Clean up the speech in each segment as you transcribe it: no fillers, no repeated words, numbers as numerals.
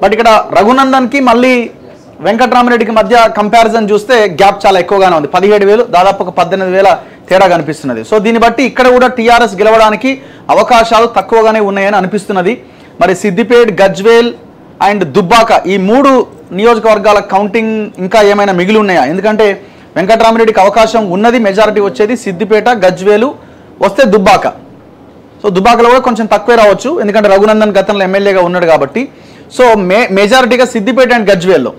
But ఇక్కడ రఘునందన్కి మళ్ళీ వెంకట్రామరెడ్డికి మధ్య కంపారిజన్ చూస్తే గ్యాప్ చాలా ఎక్కువగానే ఉంది. 17,000 దాదాపు ఒక 18,000 తేడా కనిపిస్తున్నది. సో దీన్ని బట్టి ఇక్కడ కూడా టీఆర్ఎస్ గెలవడానికి అవకాశాలు తక్కువగానే ఉన్నాయని అనిపిస్తున్నది. మరి సిద్దిపేట్, గజ్వేల్ అండ్ దుబ్బాక ఈ 3 నియోజకవర్గాల కౌంటింగ్ ఇంకా ఏమైనా మిగిలి ఉన్నాయా? ఎందుకంటే వెంకట్రామరెడ్డికి అవకాశం ఉన్నది, మెజారిటీ వచ్చేది సిద్దిపేట, గజ్వేలు, వస్తే దుబ్బాక. సో దుబ్బాకలో కూడా కొంచెం తక్కువే రావచ్చు, ఎందుకంటే రఘునందన్ గతంలో ఎమ్మెల్యేగా ఉన్నాడు కాబట్టి. సో మెజారిటీగా సిద్దిపేట అండ్ గజ్వేల్లో.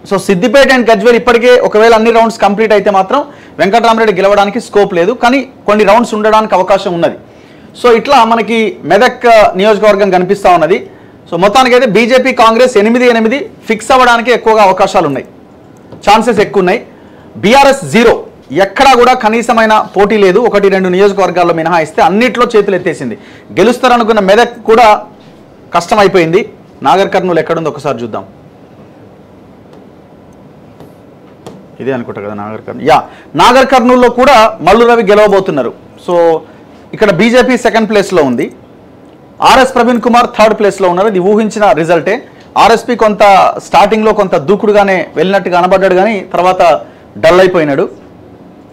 సో సిద్దిపేట అండ్ గజ్వేల్ ఇప్పటికే ఒకవేళ అన్ని రౌండ్స్ కంప్లీట్ అయితే మాత్రం వెంకట్రామరెడ్డి గెలవడానికి స్కోప్ లేదు, కానీ కొన్ని రౌండ్స్ ఉండడానికి అవకాశం ఉన్నది. సో ఇట్లా మనకి మెదక్ నియోజకవర్గం కనిపిస్తూ ఉన్నది. సో మొత్తానికైతే బీజేపీ, కాంగ్రెస్ 8-8 ఫిక్స్ అవ్వడానికి ఎక్కువగా అవకాశాలు ఉన్నాయి, ఛాన్సెస్ ఎక్కువ ఉన్నాయి. బీఆర్ఎస్ 0, ఎక్కడా కూడా కనీసమైన పోటీ లేదు. 1-2 నియోజకవర్గాల్లో మినహాయిస్తే అన్నిట్లో చేతులు ఎత్తేసింది. గెలుస్తారనుకున్న మెదక్ కూడా కష్టమైపోయింది. నాగర్ కర్నూలు ఎక్కడుందో ఒకసారి చూద్దాం. ఇదే అనుకుంటా కదా నాగర్ కర్నూలు. నాగర్ కర్నూలులో కూడా మల్లు రవి గెలవబోతున్నారు. సో ఇక్కడ బీజేపీ సెకండ్ ప్లేస్లో ఉంది, ఆర్ఎస్ ప్రవీణ్ కుమార్ థర్డ్ ప్లేస్లో ఉన్నారు. ఇది ఊహించిన రిజల్టే. ఆర్ఎస్పీ కొంత స్టార్టింగ్లో కొంత దూకుడుగానే వెళ్ళినట్టుగా కనబడ్డాడు, కానీ తర్వాత డల్ అయిపోయినాడు.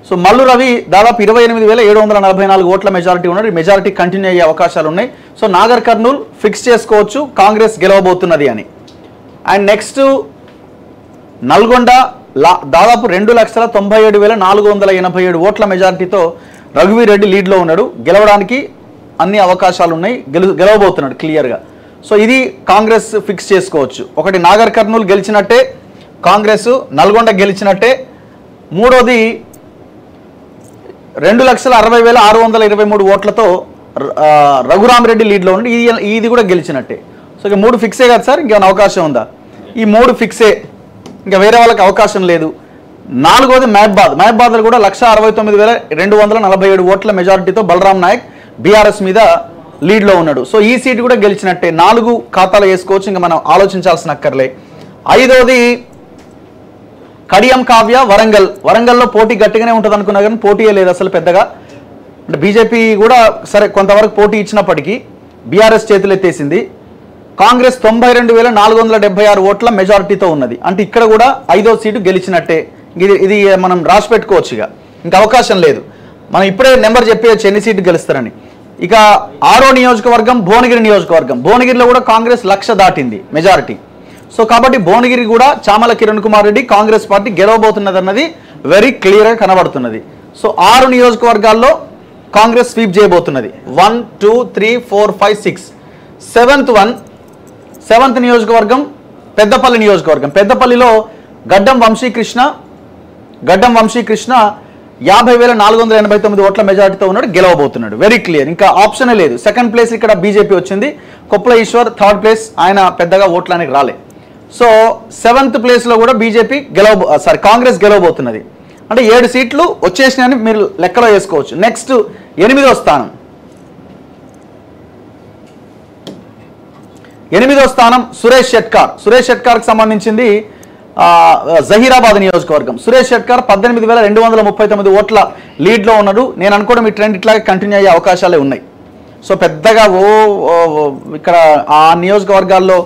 సో మల్లు రవి దాదాపు 28,744 ఓట్ల మెజారిటీ ఉన్నాడు. ఈ మెజారిటీ కంటిన్యూ అయ్యే అవకాశాలు ఉన్నాయి. సో నాగర్ కర్నూలు ఫిక్స్ చేసుకోవచ్చు కాంగ్రెస్ గెలవబోతున్నది అని. అండ్ నెక్స్ట్ నల్గొండ దాదాపు 2,97,487 ఓట్ల మెజారిటీతో రఘువీర్ రెడ్డి లీడ్లో ఉన్నాడు. గెలవడానికి అన్ని అవకాశాలు ఉన్నాయి, గెలవబోతున్నాడు క్లియర్గా. సో ఇది కాంగ్రెస్ ఫిక్స్ చేసుకోవచ్చు. ఒకటి నాగర్ కర్నూలు గెలిచినట్టే కాంగ్రెస్, నల్గొండ గెలిచినట్టే. మూడోది 2,60,623 ఓట్లతో రఘురామరెడ్డి లీడ్లో ఉండి ఇది కూడా గెలిచినట్టే. సో ఇక 3 ఫిక్సే కదా సార్, ఇంకేమైనా అవకాశం ఉందా? ఈ 3 ఫిక్సే, ఇంకా వేరే వాళ్ళకి అవకాశం లేదు. నాలుగోది మహబాద్లో కూడా 1,69,247 ఓట్ల మెజారిటీతో బలరాం నాయక్ బీఆర్ఎస్ మీద లీడ్లో ఉన్నాడు. సో ఈ సీటు కూడా గెలిచినట్టే. 4 ఖాతాలు వేసుకోవచ్చు, ఇంకా మనం ఆలోచించాల్సిన అక్కర్లే. ఐదోది కడియం కావ్య వరంగల్లో పోటీ గట్టిగానే ఉంటుంది అనుకున్నా, కానీ పోటీయే లేదు అసలు పెద్దగా. అంటే బీజేపీ కూడా సరే కొంతవరకు పోటీ ఇచ్చినప్పటికీ బీఆర్ఎస్ చేతులు ఎత్తేసింది. కాంగ్రెస్ 92,476 ఓట్ల మెజారిటీతో ఉన్నది. అంటే ఇక్కడ కూడా 5వ సీటు గెలిచినట్టే. ఇది మనం రాసి పెట్టుకోవచ్చు, ఇంకా అవకాశం లేదు. మనం ఇప్పుడే నెంబర్ చెప్పేయచ్చు ఎన్ని సీట్లు గెలుస్తారని. ఇక 6వ నియోజకవర్గం భువనగిరి నియోజకవర్గం. భువనగిరిలో కూడా కాంగ్రెస్ 1,00,000 దాటింది మెజారిటీ. సో కాబట్టి భువనగిరి కూడా చామల కిరణ్ కుమార్ రెడ్డి కాంగ్రెస్ పార్టీ గెలవబోతున్నది అన్నది వెరీ క్లియర్గా కనబడుతున్నది. సో 6 నియోజకవర్గాల్లో కాంగ్రెస్ స్వీప్ చేయబోతున్నది. 1, 2, 3, 4, 5, 6. సెవెంత్ నియోజకవర్గం పెద్దపల్లి నియోజకవర్గం. పెద్దపల్లిలో గడ్డం వంశీకృష్ణ 50,489 ఓట్ల మెజారిటీతో ఉన్నాడు, గెలవబోతున్నాడు. వెరీ క్లియర్, ఇంకా ఆప్షనే లేదు. సెకండ్ ప్లేస్ ఇక్కడ బీజేపీ వచ్చింది. కొప్పుల ఈశ్వర్ థర్డ్ ప్లేస్, ఆయన పెద్దగా ఓట్లనికి రాలే. సో 7th ప్లేస్లో కూడా బీజేపీ కాంగ్రెస్ గెలవబోతున్నది. అంటే 7 సీట్లు వచ్చేసినాయని మీరు లెక్కలో వేసుకోవచ్చు. నెక్స్ట్ 8వ స్థానం. 8వ స్థానం సురేష్ షెట్కార్కి సంబంధించింది జహీరాబాద్ నియోజకవర్గం. సురేష్ షెట్కార్ 18,239 ఓట్ల లీడ్లో ఉన్నాడు. నేను అనుకోవడం ఈ ట్రెండ్ ఇట్లాగే కంటిన్యూ అయ్యే అవకాశాలే ఉన్నాయి. సో పెద్దగా ఇక్కడ ఆ నియోజకవర్గాల్లో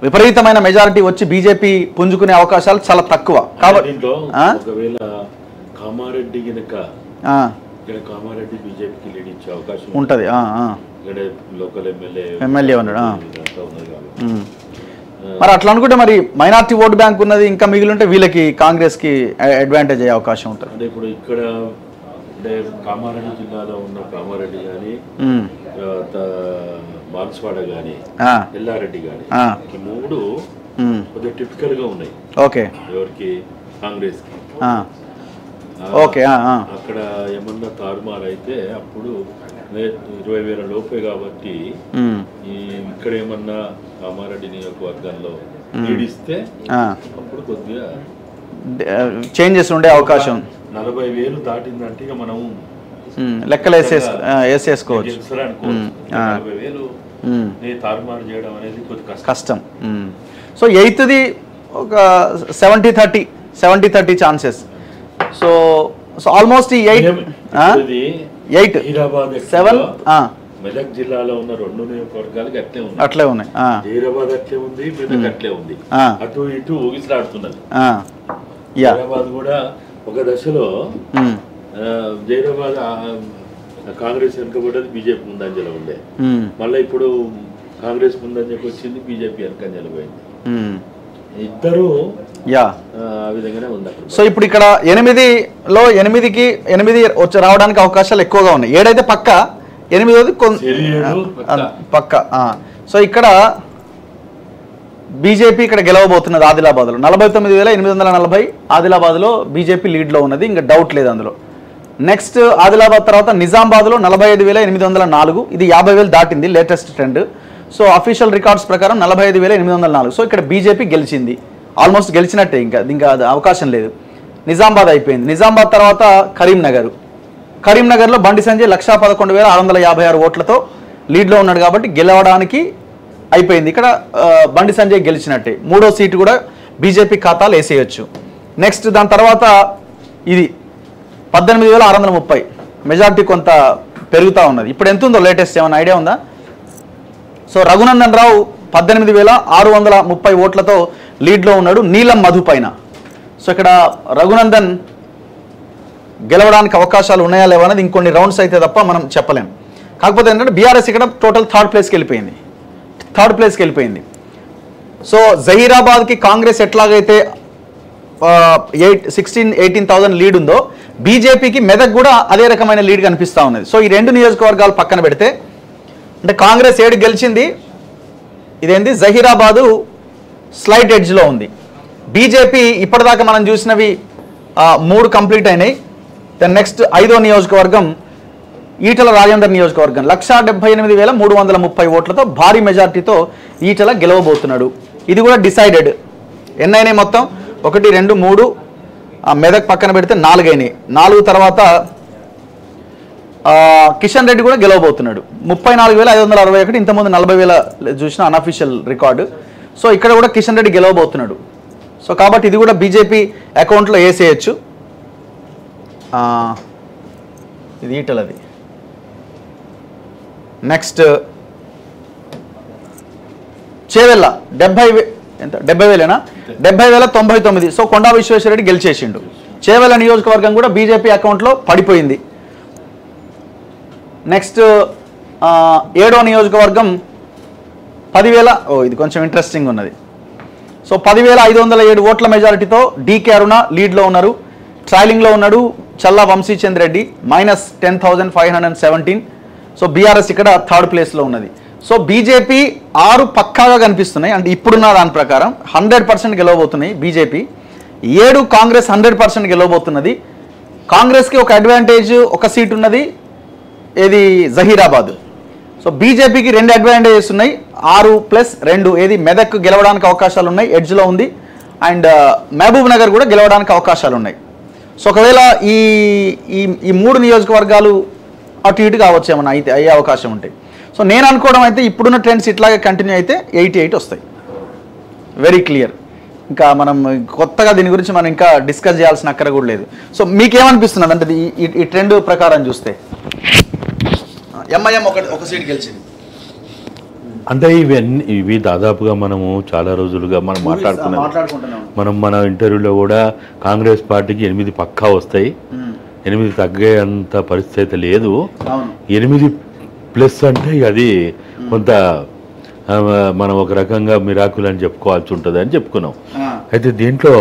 విపరీతమైన మెజారిటీ వచ్చి బీజేపీ పుంజుకునే అవకాశాలు చాలా తక్కువ. కాబట్టి ఉంటుంది. ఎమ్మెల్యే ఉన్నాడు. మరి అట్లా అనుకుంటే మరి మైనార్టీ ఓటు బ్యాంక్ ఉన్నది, ఇంకా మిగిలి ఉంటే వీళ్ళకి కాంగ్రెస్కి అడ్వాంటేజ్ అయ్యే అవకాశం ఉంటుంది. అంటే ఇప్పుడు ఇక్కడ అంటే కామారెడ్డి జిల్లాలో ఉన్న కామారెడ్డి కానీ బాన్స్వాడ కానీ ఎల్లారెడ్డి కానీ ఈ 3 కొద్దిగా టిపికల్ గా ఉన్నాయి. ఓకే, ఎవరికి? కాంగ్రెస్ కి. ఓకే, అక్కడ ఏమన్నా తారుమారు అయితే అప్పుడు 20,000 లోపే కాబట్టి ఇక్కడ ఏమన్నా కామారెడ్డి నియోజకవర్గాల్లో ఈడిస్తే అప్పుడు కొద్దిగా చేంజెస్ ఉండే అవకాశం. 40,000 దాటిందంటే ఇక మనం లెక్కలు వేసేసుకోవచ్చు. 40,000 తారుమారు చేయడం అనేది కొద్దిగా కష్టం. సో 8ది ఒక 70-30 ఛాన్సెస్. సో ఆల్మోస్ట్ ఈ 8 7 మెదక్ జిల్లాలో ఉన్న 2 నియోజకవర్గాలకి అట్లే ఉన్నాయి. జైరాబాద్ అట్లే ఉంది, మెదక్ అట్లే ఉంది. అటు ఇటు ఊగిసలాడుతున్నది. జైరాబాద్ కూడా ఒక దశలో జైరాబాద్ కాంగ్రెస్ వెనుకబడ్డది, బీజేపీ ముందంజలో ఉండే. మళ్ళీ ఇప్పుడు కాంగ్రెస్ ముందంజకు వచ్చింది, బీజేపీ వెనకంజలు పోయింది. ఇద్దరు ఆ విధంగానే ఉంది. సో ఇప్పుడు ఇక్కడ 8లో 8కి 8 వచ్చి రావడానికి అవకాశాలు ఎక్కువగా ఉన్నాయి. 7 అయితే పక్క, 8ది పక్క. సో ఇక్కడ బీజేపీ ఇక్కడ గెలవబోతున్నది ఆదిలాబాద్లో 49,840 ఆదిలాబాద్లో బీజేపీ లీడ్లో ఉన్నది, ఇంకా డౌట్ లేదు అందులో. నెక్స్ట్ ఆదిలాబాద్ తర్వాత నిజామాబాద్లో 45,804, ఇది 50,000 దాటింది latest trend. So official records ప్రకారం 45,804. సో ఇక్కడ బీజేపీ గెలిచింది, ఆల్మోస్ట్ గెలిచినట్టే, ఇంకా అవకాశం లేదు. నిజామాబాద్ అయిపోయింది. నిజామాబాద్ తర్వాత కరీంనగర్లో బండి సంజయ్ 111,656 ఓట్లతో లీడ్లో ఉన్నాడు కాబట్టి గెలవడానికి అయిపోయింది. ఇక్కడ బండి సంజయ్ గెలిచినట్టే, 3వ సీటు కూడా బీజేపీ ఖాతాలు వేసేయచ్చు. నెక్స్ట్ దాని తర్వాత ఇది 18,630 మెజార్టీ కొంత పెరుగుతూ ఉన్నది. ఇప్పుడు ఎంత ఉందో లేటెస్ట్ ఏమైనా ఐడియా ఉందా? సో రఘునందన్ రావు 18,630 ఓట్లతో లీడ్లో ఉన్నాడు నీలం మధు పైన. సో ఇక్కడ రఘునందన్ గెలవడానికి అవకాశాలు ఉన్నాయా లేవా అనేది ఇంకొన్ని రౌండ్స్ అయితే తప్ప మనం చెప్పలేం. కాకపోతే ఏంటంటే బీఆర్ఎస్ ఇక్కడ టోటల్ థర్డ్ ప్లేస్కి వెళ్ళిపోయింది. సో జహీరాబాద్కి కాంగ్రెస్ ఎట్లాగైతే 18,000 లీడ్ ఉందో, బీజేపీకి మెదక్ కూడా అదే రకమైన లీడ్ కనిపిస్తూ ఉన్నది. సో ఈ 2 నియోజకవర్గాలు పక్కన పెడితే, అంటే కాంగ్రెస్ 7 గెలిచింది, ఇదేంది జహీరాబాదు స్లైట్ ఎడ్జ్లో ఉంది. బీజేపీ ఇప్పటిదాకా మనం చూసినవి 3 కంప్లీట్ అయినాయి. దెన్ నెక్స్ట్ 5వ నియోజకవర్గం ఈటల రాజేందర్ నియోజకవర్గం 178,330 ఓట్లతో భారీ మెజార్టీతో ఈటల గెలవబోతున్నాడు. ఇది కూడా డిసైడెడ్. ఎన్నైనాయి మొత్తం? 1, 2, 3, మెదక్ పక్కన పెడితే 4 అయినాయి. 4 తర్వాత కిషన్ రెడ్డి కూడా గెలవబోతున్నాడు. 34,561, ఇంతకుముందు 40,000 చూసిన అన్అఫీషియల్ రికార్డు. సో ఇక్కడ కూడా కిషన్ రెడ్డి గెలవబోతున్నాడు. సో కాబట్టి ఇది కూడా బీజేపీ అకౌంట్లో వేసేయచ్చు. ఇది ఈటలది. నెక్స్ట్ చేవెళ్ళ 70,099. సో కొండా విశ్వేశ్వరరెడ్డి గెలిచేసిండు. చేవెళ్ళ నియోజకవర్గం కూడా బీజేపీ అకౌంట్లో పడిపోయింది. నెక్స్ట్ 7వ నియోజకవర్గం 10,000. ఇది కొంచెం ఇంట్రెస్టింగ్ ఉన్నది. సో 10,507 ఓట్ల మెజారిటీతో డీకే అరుణ లీడ్లో ఉన్నారు. ట్రైలింగ్లో ఉన్నాడు చల్లా వంశీచంద్ రెడ్డి -10,517. సో బీఆర్ఎస్ ఇక్కడ థర్డ్ ప్లేస్లో ఉన్నది. సో బీజేపీ 6 పక్కాగా కనిపిస్తున్నాయి. అంటే ఇప్పుడున్న దాని ప్రకారం 100% గెలవబోతున్నాయి బీజేపీ. 7 కాంగ్రెస్ 100% గెలవబోతున్నది. కాంగ్రెస్కి ఒక అడ్వాంటేజ్, ఒక సీట్ ఉన్నది, ఏది జహీరాబాద్. సో బీజేపీకి 2 అడ్వాంటేజెస్ ఉన్నాయి, 6+2. ఏది మెదక్ గెలవడానికి అవకాశాలు ఉన్నాయి, ఎడ్జ్లో ఉంది. అండ్ మహబూబ్ నగర్ కూడా గెలవడానికి అవకాశాలు ఉన్నాయి. సో ఒకవేళ ఈ 3 నియోజకవర్గాలు అటు ఇటు కావచ్చు ఏమన్నా అయితే అయ్యే అవకాశం ఉంటాయి. సో నేను అనుకోవడం అయితే ఇప్పుడున్న ట్రెండ్స్ ఇట్లాగే కంటిన్యూ అయితే 88 వస్తాయి. Very clear. ఇంకా మనం కొత్తగా దీని గురించి మనం ఇంకా డిస్కస్ చేయాల్సిన అక్కర కూడా లేదు. సో మీకేమనిపిస్తున్నది అంటే ఈ ట్రెండ్ ప్రకారం చూస్తే? ఎంఐఎం ఒక సీట్ గెలిచింది. అంటే ఇవి దాదాపుగా మనము చాలా రోజులుగా మనం మాట్లాడుకుంటున్నాం. మన ఇంటర్వ్యూలో కూడా కాంగ్రెస్ పార్టీకి 8 పక్కా వస్తాయి, 8 తగ్గేంత పరిస్థితి లేదు. 8+ అంటే అది కొంత మనం ఒక రకంగా మిరాకుల్ అని చెప్పుకోవాల్సి ఉంటుంది అని చెప్పుకున్నాం. అయితే దీంట్లో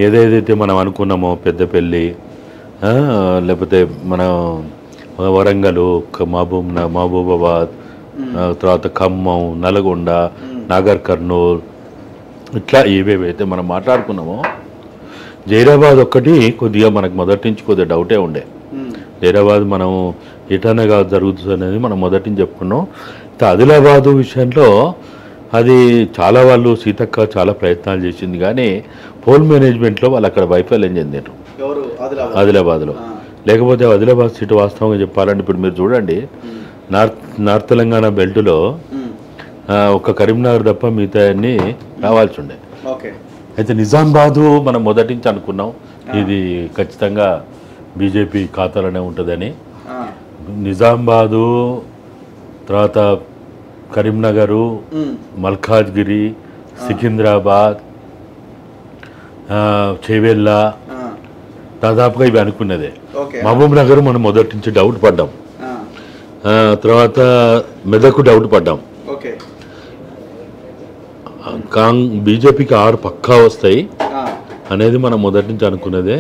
ఏదైతే మనం అనుకున్నామో పెద్దపల్లి, లేకపోతే మనం వరంగల్, మహబూబాబాద్, తర్వాత ఖమ్మం, నల్గొండ, నాగర్ కర్నూల్, ఇట్లా ఏవేవైతే మనం మాట్లాడుకున్నామో, జైరాబాద్ ఒక్కటి కొద్దిగా మనకు మొదటి నుంచి కొద్దిగా డౌటే ఉండే. జైరాబాద్ మనం ఎటనగా జరుగుతుంది అనేది మనం మొదటి నుంచి చెప్పుకున్నాం. ఆదిలాబాదు విషయంలో అది చాలా వాళ్ళు సీతక్క చాలా ప్రయత్నాలు చేసింది, కానీ పోల్ మేనేజ్మెంట్లో వాళ్ళు అక్కడ వైఫల్యం చెందారు ఆదిలాబాద్లో. లేకపోతే ఆదిలాబాద్ సీటు వాస్తవంగా చెప్పాలంటే ఇప్పుడు మీరు చూడండి, నార్త్ తెలంగాణ బెల్ట్లో ఒక కరీంనగర్ తప్ప మిగతా అన్ని రావాల్సి ఉండే. అయితే నిజామాబాదు మనం మొదటి నుంచి అనుకున్నాం ఇది ఖచ్చితంగా బీజేపీ ఖాతాలోనే ఉంటుందని. నిజామాబాదు తర్వాత కరీంనగరు, మల్కాజ్గిరి, సికింద్రాబాద్, చేవెళ్ళ, దాదాపుగా ఇవి అనుకున్నదే. మహబూబ్ నగర్ మనం మొదటి నుంచి డౌట్ పడ్డాం. తర్వాత మెదకు డౌట్ పడ్డాం. బీజేపీకి 6 పక్కా వస్తాయి అనేది మనం మొదటి నుంచి అనుకున్నదే.